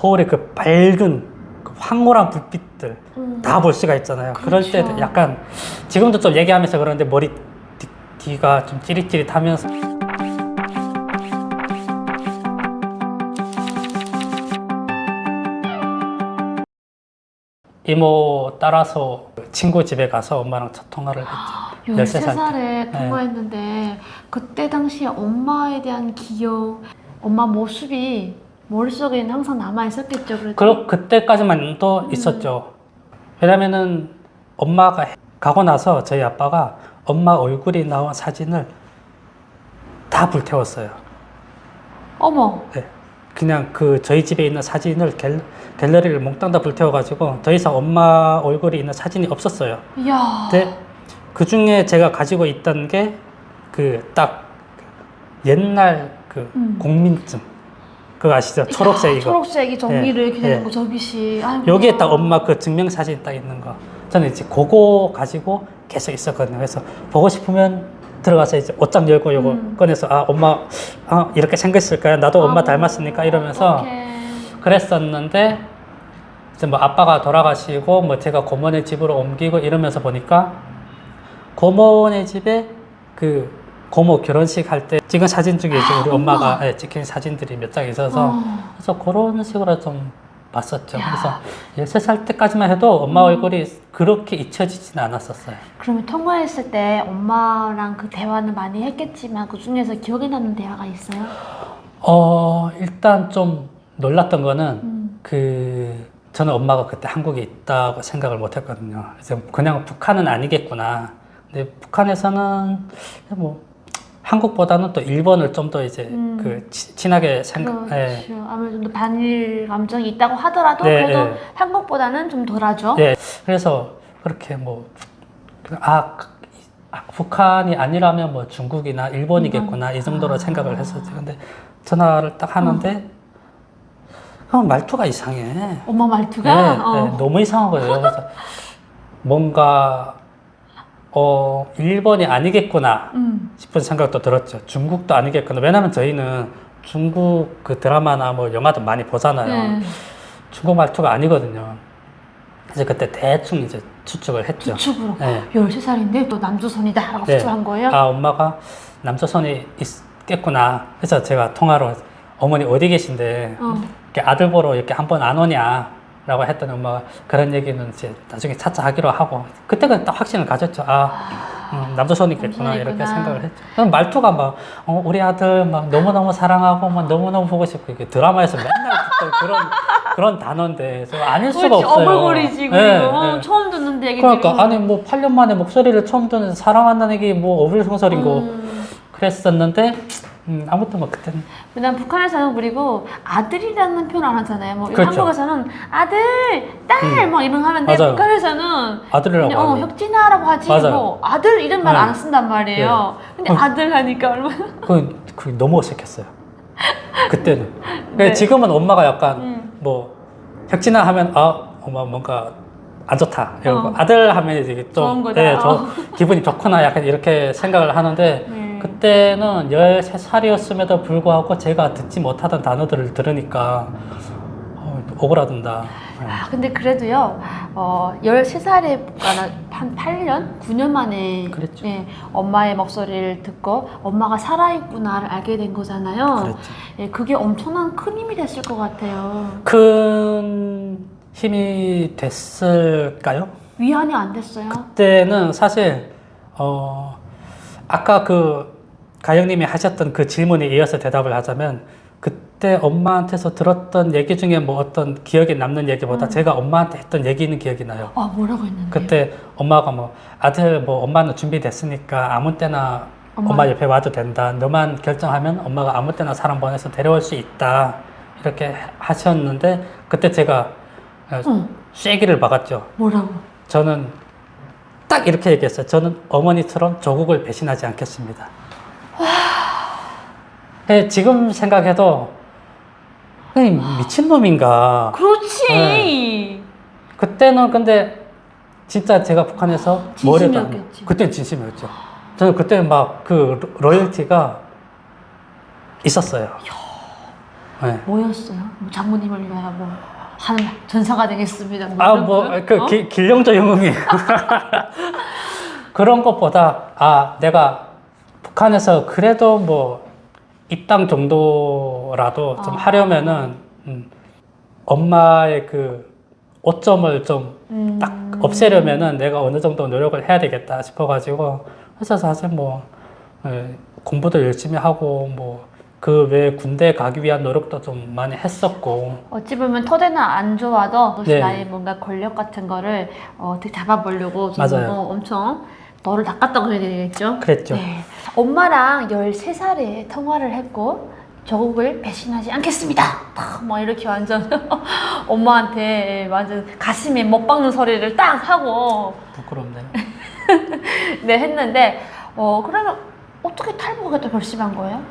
서울의 그 밝은 그 황홀한 불빛들 다 볼 수가 있잖아요. 그럴 때 그렇죠. 약간 지금도 좀 얘기하면서 그러는데 머리 뒤가 좀 찌릿찌릿하면서 이모 따라서 친구 집에 가서 엄마랑 첫 통화를 했죠. 13살에 통화했는데 그때 당시에 엄마에 대한 기억, 엄마 모습이 머릿속에는 항상 남아있었겠죠. 그때까지만 또 있었죠. 왜냐면은 엄마가 가고 나서 저희 아빠가 엄마 얼굴이 나온 사진을 다 불태웠어요. 어머. 네. 그냥 그 저희 집에 있는 사진을 갤러리를 몽땅 다 불태워가지고 더 이상 엄마 얼굴이 있는 사진이 없었어요. 이야. 근데 그 중에 제가 가지고 있던 게 그 딱 옛날 그 공민증 그거 아시죠? 초록색 이거. 초록색이 정리를 예, 이렇게 되는 예. 거 저기시. 아이고. 여기에 딱 엄마 그 증명사진 딱 있는 거. 저는 이제 그거 가지고 계속 있었거든요. 그래서 보고 싶으면 들어가서 이제 옷장 열고 요거 꺼내서 아 엄마 이렇게 생겼을까요? 나도 엄마 닮았으니까 이러면서 어떡해. 그랬었는데 이제 뭐 아빠가 돌아가시고 뭐 제가 고모네 집으로 옮기고 이러면서 보니까 고모네 집에 그 고모 결혼식 할 때 찍은 사진 중에 이제 우리 엄마가 찍힌 사진들이 몇 장 있어서 그래서 그런 식으로 좀 봤었죠. 야. 그래서 13살 때까지만 해도 엄마 얼굴이 그렇게 잊혀지지는 않았었어요. 그러면 통화했을 때 엄마랑 그 대화는 많이 했겠지만 그 중에서 기억에 남는 대화가 있어요? 일단 좀 놀랐던 거는 저는 엄마가 그때 한국에 있다고 생각을 못 했거든요. 그래서 그냥 북한은 아니겠구나. 근데 북한에서는 뭐 한국보다는 또 일본을 좀 더 이제 그 친하게 생각. 그렇죠. 아무래도 좀 더 반일 감정이 있다고 하더라도 네, 그래도 네. 한국보다는 좀 덜하죠. 네. 그래서 그렇게 뭐 북한이 아니라면 뭐 중국이나 일본이겠구나 이 정도로 생각을 했었죠. 근데 전화를 딱 하는데 말투가 이상해. 엄마 말투가? 네, 네, 너무 이상한 거예요. 그래서 뭔가 일본이 아니겠구나 싶은 생각도 들었죠. 중국도 아니겠구나. 왜냐면 저희는 중국 그 드라마나 뭐 영화도 많이 보잖아요. 네. 중국 말투가 아니거든요. 그래서 그때 대충 이제 추측을 했죠. 추측으로. 네. 13살인데 또 남조선이다 라고 추측한 거예요? 엄마가 남조선이 있겠구나. 그래서 제가 통화로 어머니 어디 계신데 이렇게 아들 보러 이렇게 한 번 안 오냐 라고 했더니 엄마가 그런 얘기는 이제 나중에 차차 하기로 하고 그때는 딱 확신을 가졌죠. 남조선이겠구나 이렇게 생각을 했죠. 그럼 말투가 막 우리 아들 막 너무너무 사랑하고 막 너무너무 보고 싶고 이게 드라마에서 맨날 듣던 그런 단어인데 아닐 수가 그렇지, 없어요. 어물거리지 그리고 처음 듣는 얘기들이. 그러니까 아니 뭐 8년 만에 목소리를 처음 듣는 사랑한다는 얘기 뭐 어불성설인고 그랬었는데 아무튼 뭐 그때는 왜냐면 북한에서는 그리고 아들이라는 표현 안 하잖아요. 뭐 그렇죠. 한국에서는 아들, 딸 막 이런 거 하는데 맞아요. 북한에서는 아들이라고 그냥, 하죠. 혁진아라고 하지 맞아요. 뭐 아들 이런 말 네. 안 쓴단 말이에요. 근데 아들 하니까 얼마나 그게 너무 어색했어요. 그때는. 네. 지금은 엄마가 약간 뭐 혁진아 하면 엄마 뭔가 안 좋다 이러고 아들 하면 이제 좋은 좀 거다. 기분이 좋구나 약간 이렇게 생각을 하는데 그때는 13살이었음에도 불구하고 제가 듣지 못하던 단어들을 들으니까 오그라든다. 근데 그래도요 13살에 한 8년? 9년 만에 그랬죠. 엄마의 목소리를 듣고 엄마가 살아있구나를 알게 된 거잖아요. 그랬죠. 그게 엄청난 큰 힘이 됐을 것 같아요. 큰 힘이 됐을까요? 위안이 안 됐어요? 그때는 사실 아까 그 가영님이 하셨던 그 질문에 이어서 대답을 하자면 그때 엄마한테서 들었던 얘기 중에 뭐 어떤 기억에 남는 얘기보다 제가 엄마한테 했던 얘기는 기억이 나요. 뭐라고 했는데? 그때 엄마가 뭐 아들 뭐 엄마는 준비됐으니까 아무 때나 엄마 옆에 와도 된다. 너만 결정하면 엄마가 아무 때나 사람 보내서 데려올 수 있다. 이렇게 하셨는데 그때 제가 쐐기를 박았죠. 뭐라고? 저는 딱 이렇게 얘기했어요. 저는 어머니처럼 조국을 배신하지 않겠습니다. 지금 생각해도 미친놈인가. 그렇지. 그때는 근데 진짜 제가 북한에서 진심이었겠지. 그때는 진심이었죠. 저는 그때 막 그 로열티가 있었어요. 네. 뭐였어요? 뭐 장모님을 위하여 뭐 하는 전사가 되겠습니다. 뭐 아, 이런 뭐, 거요? 그, 어? 길령조 영웅이. 그런 것보다, 아, 내가 북한에서 그래도 뭐, 입당 정도라도 좀 아. 하려면은, 엄마의 그 오점을 좀 딱 없애려면은 내가 어느 정도 노력을 해야 되겠다 싶어가지고, 그래서 사실 뭐, 공부도 열심히 하고, 뭐, 그 외에 군대 가기 위한 노력도 좀 많이 했었고, 어찌 보면 터대는 안 좋아도 네. 나의 뭔가 권력 같은 거를 어떻게 잡아보려고 좀 맞아요. 엄청 너를 닦았다고 해야 되겠죠? 그랬죠. 네. 엄마랑 13살에 통화를 했고 조국을 배신하지 않겠습니다. 뭐 이렇게 완전 엄마한테 완전 가슴에 못 박는 소리를 딱 하고 부끄럽네요. 네 했는데 그러면 어떻게 탈북하겠다 결심한 거예요?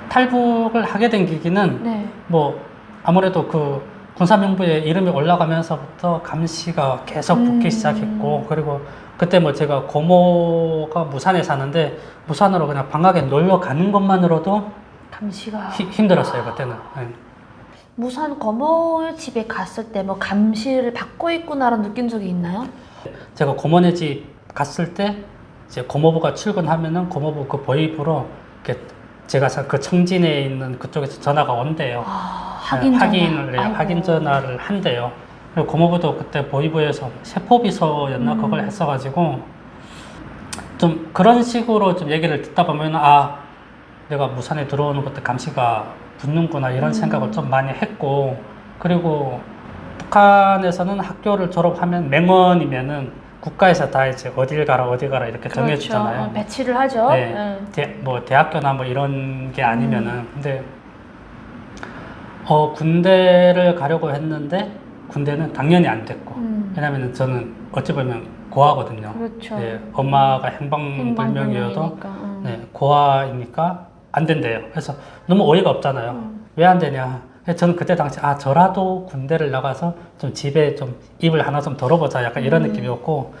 탈북을 하게 된 계기는 네. 뭐 아무래도 그 군사명부에 이름이 올라가면서부터 감시가 계속 붙기 시작했고, 그리고 그때 뭐 제가 고모가 무산에 사는데 무산으로 그냥 방학에 놀러 가는 것만으로도 감시가 힘들었어요 그때는. 네. 무산 고모의 집에 갔을 때 뭐 감시를 받고 있구나라는 느낀 적이 있나요? 제가 고모네 집 갔을 때 이제 고모부가 출근하면은 고모부 그 보이부로 이렇게 제가 그 청진에 있는 그쪽에서 전화가 온대요. 확인 전화. 확인 전화를 한대요. 그리고 고모부도 그때 보이부에서 세포비서였나 그걸 했어가지고 좀 그런 식으로 좀 얘기를 듣다 보면 아 내가 무산에 들어오는 것도 감시가 붙는구나 이런 생각을 좀 많이 했고, 그리고 북한에서는 학교를 졸업하면 맹원이면은 국가에서 다 이제 어딜 가라 이렇게 정해주잖아요. 그렇죠. 배치를 하죠. 네. 뭐 대학교나 뭐 이런 게 아니면은 근데 군대를 가려고 했는데 군대는 당연히 안 됐고, 왜냐면은 저는 어찌 보면 고아거든요. 그렇죠. 네, 엄마가 행방불명이어도 행방불명이니까, 네, 고아이니까 안 된대요. 그래서 너무 어이가 없잖아요. 왜 안 되냐? 그래서 저는 그때 당시 아 저라도 군대를 나가서 좀 집에 좀 입을 하나 좀 덜어보자 약간 이런 느낌이었고,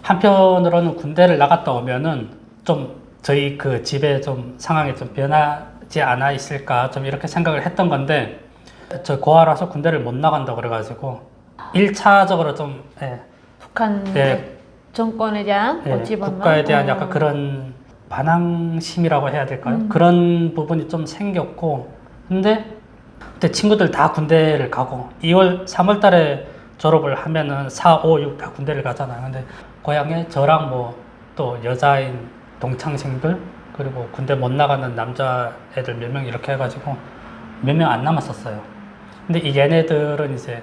한편으로는 군대를 나갔다 오면은 좀 저희 그 집에 좀 상황이 좀 변하지 않아 있을까 좀 이렇게 생각을 했던 건데, 저 고아라서 군대를 못 나간다 그래가지고 1차적으로 좀 북한 네. 정권에 대한 어찌 보면 국가에 대한 약간 그런 반항심이라고 해야 될까요? 그런 부분이 좀 생겼고, 근데 그때 친구들 다 군대를 가고 3월 달에 졸업을 하면은 4, 5, 6 다 군대를 가잖아요. 근데 고향에 저랑 뭐 또 여자인 동창생들 그리고 군대 못 나가는 남자애들 몇 명 이렇게 해가지고 몇 명 안 남았었어요. 근데 이 얘네들은 이제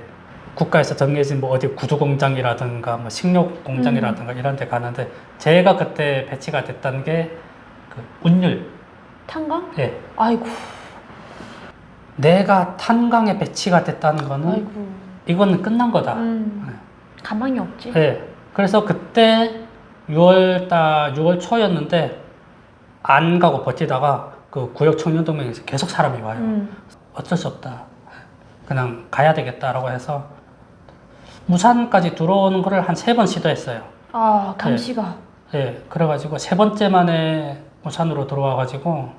국가에서 정해진 뭐 어디 구두공장이라든가 뭐 식료공장이라든가 이런 데 가는데, 제가 그때 배치가 됐다는 게 그 운율. 탄광? 예. 아이고. 내가 탄광에 배치가 됐다는 거는 아이고. 이거는 끝난 거다. 가망이 없지. 예. 그래서 그때 6월 초였는데 안 가고 버티다가 그 구역 청년동맹에서 계속 사람이 와요. 어쩔 수 없다. 그냥 가야 되겠다라고 해서 무산까지 들어오는 거를 한 3번 시도했어요. 아, 감시가. 예. 그래가지고 3번째 만에 무산으로 들어와가지고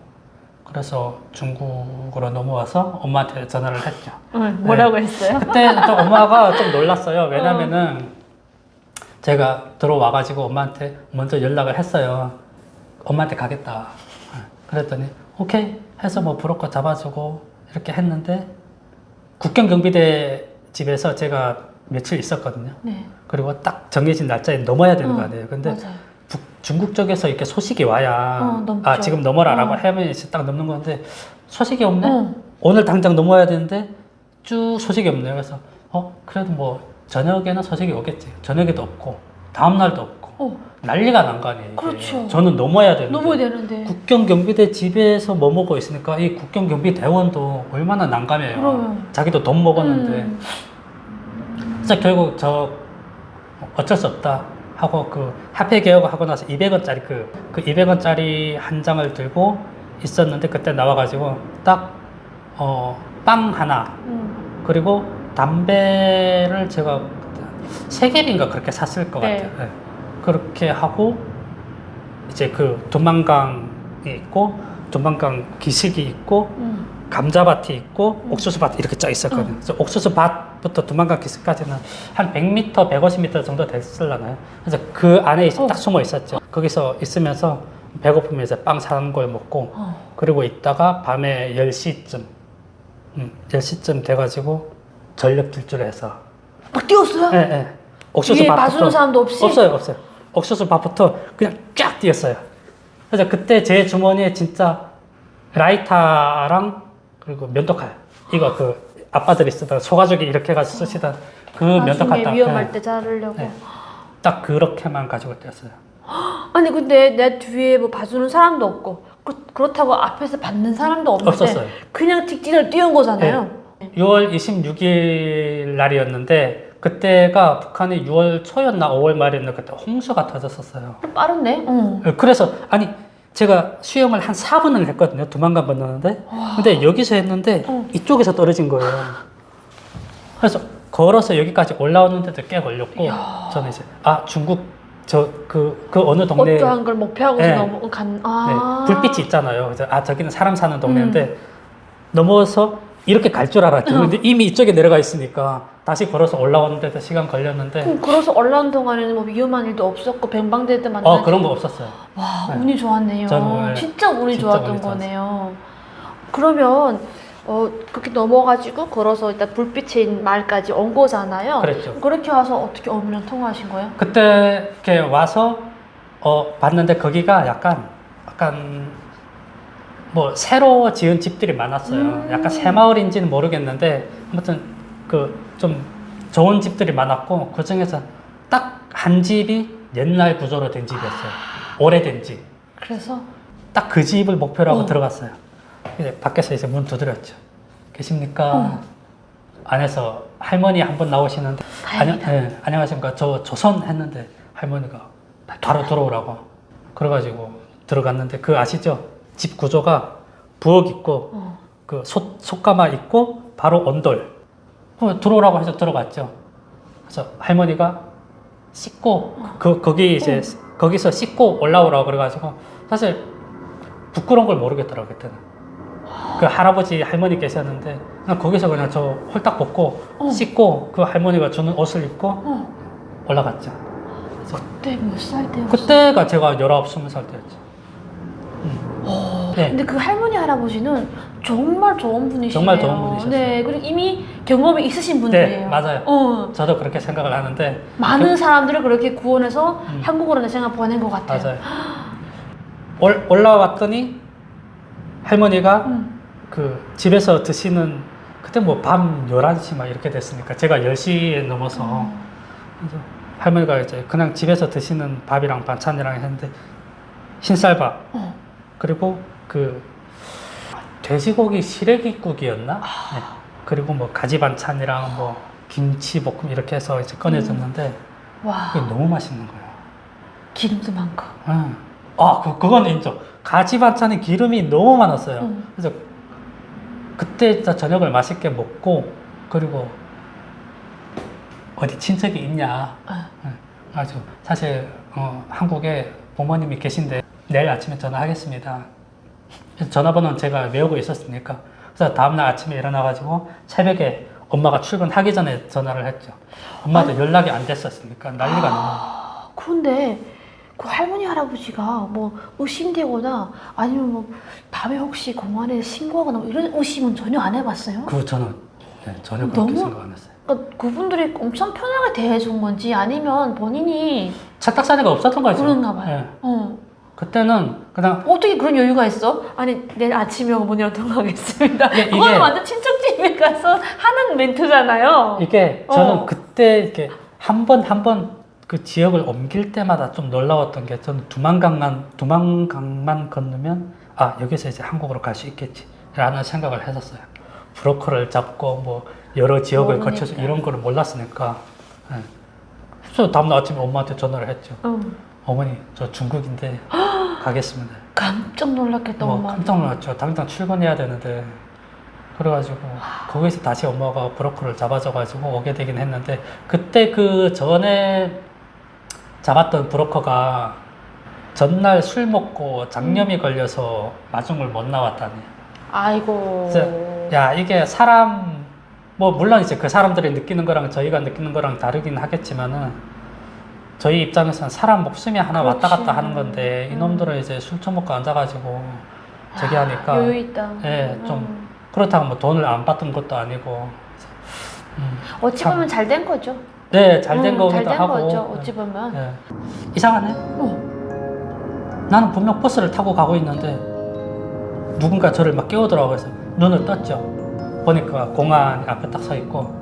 그래서 중국으로 넘어와서 엄마한테 전화를 했죠. 뭐라고 했어요? 그때 또 엄마가 좀 놀랐어요. 왜냐면은 제가 들어와가지고 엄마한테 먼저 연락을 했어요. 엄마한테 가겠다. 그랬더니 오케이 해서 뭐 브로커 잡아주고 이렇게 했는데, 국경경비대 집에서 제가 며칠 있었거든요. 네. 그리고 딱 정해진 날짜에 넘어야 되는 거 아니에요. 근데 맞아요. 중국 쪽에서 이렇게 소식이 와야 넘죠. 아 지금 넘어라라고 하면 이제 딱 넘는 건데 소식이 없네. 응. 오늘 당장 넘어야 되는데 쭉 소식이 없네요. 그래서 그래도 뭐 저녁에는 소식이 오겠지. 저녁에도 없고 다음 날도 없고 난리가 난 거 아니에요. 이게. 그렇죠. 저는 넘어야 되는데. 넘어야 되는데. 국경경비대 집에서 뭐 먹고 있으니까 이 국경경비 대원도 얼마나 난감해요. 그러면. 자기도 돈 먹었는데. 그래서 결국 저 어쩔 수 없다 하고 그 화폐 개혁하고 나서 200원짜리 그 200원짜리 한 장을 들고 있었는데, 그때 나와가지고 딱 빵 하나 그리고 담배를 제가 3개인가 그렇게 샀을 것 네. 같아요. 네. 그렇게 하고 이제 그 두만강이 있고 두만강 기슭이 있고 감자밭이 있고 옥수수밭 이렇게 쫙 있었거든요. 그래서 옥수수밭부터 두만강 기슭까지는 한 100m, 150m 정도 됐을라나요. 그래서 그 안에 딱 숨어 있었죠. 거기서 있으면서 배고프면 이제 빵 사는 걸 먹고 그리고 있다가 밤에 10시쯤 10시쯤 돼가지고 전력 질주해서 막 뛰었어요? 예, 예. 위에 봐주는 사람도 없이? 없어요. 옥수수밭부터 그냥 쫙 뛰었어요. 그래서 그때 제 주머니에 진짜 라이터랑 그리고 면도칼 이거 그 아빠들이 쓰던 소가죽이 이렇게 해가지고 쓰시던 그 면도칼 나중에 딱 위험할 예, 때 자르려고. 예. 딱 그렇게만 가지고 뛰었어요. 아니 근데 내 뒤에 뭐 봐주는 사람도 없고 그렇다고 앞에서 받는 사람도 없는데 없었어요. 그냥 틱틱을 띄운 거잖아요. 6월 26일 날이었는데 그때가 북한이 6월 초였나 5월 말이었나 그때 홍수가 터졌었어요. 빠르네. 그래서 아니 제가 수영을 한 4분을 했거든요. 두만강 건너는데 근데 여기서 했는데 이쪽에서 떨어진 거예요. 그래서 걸어서 여기까지 올라오는데도 꽤 걸렸고 저는 이제 중국 그 어느 동네 어떠한 걸 목표하고서 네. 아. 네, 불빛이 있잖아요. 그래서 저기는 사람 사는 동네인데 넘어서 이렇게 갈 줄 알았죠. 근데 이미 이쪽에 내려가 있으니까 다시 걸어서 올라오는데도 시간 걸렸는데 걸어서 올라온 동안에는 뭐 위험한 일도 없었고 뱅방될 때 만나지. 그런 거 없었어요. 와 네. 운이 좋았네요. 저는, 진짜 운이 진짜 좋았던 운이 좋았어요. 거네요. 그러면 그렇게 넘어가지고 걸어서 일단 불빛인 마을까지 온 거잖아요. 그랬죠. 그렇게 와서 어떻게 어머니랑 통화하신 거예요? 그때 이렇게 와서 봤는데 거기가 약간 뭐 새로 지은 집들이 많았어요. 약간 새마을인지는 모르겠는데 아무튼 그 좀 좋은 집들이 많았고 그 중에서 딱 한 집이 옛날 구조로 된 집이었어요. 오래된 집. 그래서 딱 그 집을 목표로 하고 들어갔어요. 이제 밖에서 이제 문 두드렸죠. 계십니까? 안에서 할머니 한 분 나오시는데 다행이다. 안녕하십니까? 저 조선 했는데 할머니가 바로 들어오라고 그래가지고 들어갔는데 그 아시죠? 집 구조가 부엌 있고 그 솥가마 있고 바로 온돌. 들어오라고 해서 들어갔죠. 그래서 할머니가 씻고 거기 이제 거기서 씻고 올라오라고 그래가지고 사실 부끄러운 걸 모르겠더라고요 그때는. 그 할아버지 할머니 계셨는데 그냥 거기서 그냥 저 홀딱 벗고 씻고 그 할머니가 주는 옷을 입고 올라갔죠. 그때 몇 살 때였어요? 그때가 제가 19, 20살 때였죠. 네. 근데 그 할머니 할아버지는 정말 좋은 분이시네요. 정말 좋은 분이셨어요. 네, 그리고 이미 경험이 있으신 분들이에요. 네, 맞아요. 저도 그렇게 생각을 하는데 많은 사람들을 그렇게 구원해서 한국으로 내 생각 보낸 것 같아요. 맞아요. 올라왔더니 할머니가 그 집에서 드시는 그때 뭐 밤 11시 막 이렇게 됐으니까 제가 10시에 넘어서 그래서 할머니가 이제 그냥 집에서 드시는 밥이랑 반찬이랑 했는데 흰쌀밥 그리고 그 돼지고기 시래기국이었나? 네. 그리고 뭐 가지 반찬이랑 뭐 김치볶음 이렇게 해서 이제 꺼내줬는데 와, 그게 너무 맛있는 거예요. 기름도 많고. 그건 인정. 가지 반찬에 기름이 너무 많았어요. 그래서 그때 진짜 저녁을 맛있게 먹고 그리고 어디 친척이 있냐. 아주 사실 한국에 부모님이 계신데 내일 아침에 전화하겠습니다. 그래서 전화번호는 제가 외우고 있었으니까 그래서 다음날 아침에 일어나가지고 새벽에 엄마가 출근하기 전에 전화를 했죠. 엄마도 연락이 안 됐었으니까 난리가 너무. 그런데 그 할머니 할아버지가 뭐 의심되거나 아니면 뭐 밤에 혹시 공안에 신고하거나 뭐 이런 의심은 전혀 안 해봤어요? 저는 전혀 그렇게 생각 안 했어요. 그러니까 그분들이 엄청 편하게 대해준 건지 아니면 본인이 착각사니가 없었던 거죠. 그런가 봐요. 네. 그때는 그냥 어떻게 그런 여유가 있어? 아니 내일 아침에 어머니랑 통화하겠습니다. 이게- 그거는 완전 친척집에 가서 하는 멘트잖아요. 이게 저는 그때 이렇게 한 번 그 지역을 옮길 때마다 좀 놀라웠던 게 저는 두만강만 건너면 여기서 이제 한국으로 갈 수 있겠지라는 생각을 했었어요. 브로커를 잡고 뭐 여러 지역을 모르니까. 거쳐서 이런 거를 몰랐으니까. 네. 그래서 다음날 아침에 엄마한테 전화를 했죠. 어머니 저 중국인데 가겠습니다. 깜짝 놀랐겠다 엄마. 깜짝 놀랐죠. 당장 출근해야 되는데 그래가지고 거기서 다시 엄마가 브로커를 잡아줘가지고 오게 되긴 했는데 그때 그 전에 잡았던 브로커가 전날 술 먹고 장염이 걸려서 마중을 못 나왔다니. 아이고. 그래서 야 이게 사람 뭐 물론 이제 그 사람들이 느끼는 거랑 저희가 느끼는 거랑 다르긴 하겠지만은 저희 입장에서는 사람 목숨이 하나 왔다 그렇지. 갔다 하는 건데 이놈들은 이제 술 처먹고 앉아가지고 저기 하니까 여유 있다. 예, 좀 그렇다고 뭐 돈을 안 받은 것도 아니고 어찌 참. 보면 잘 된 거죠. 네, 잘 된 거기도 잘된 하고 거죠. 어찌 보면. 예. 이상하네. 나는 분명 버스를 타고 가고 있는데 누군가 저를 막 깨우더라고요. 그래서 눈을 떴죠. 보니까 공안 앞에 딱 서 있고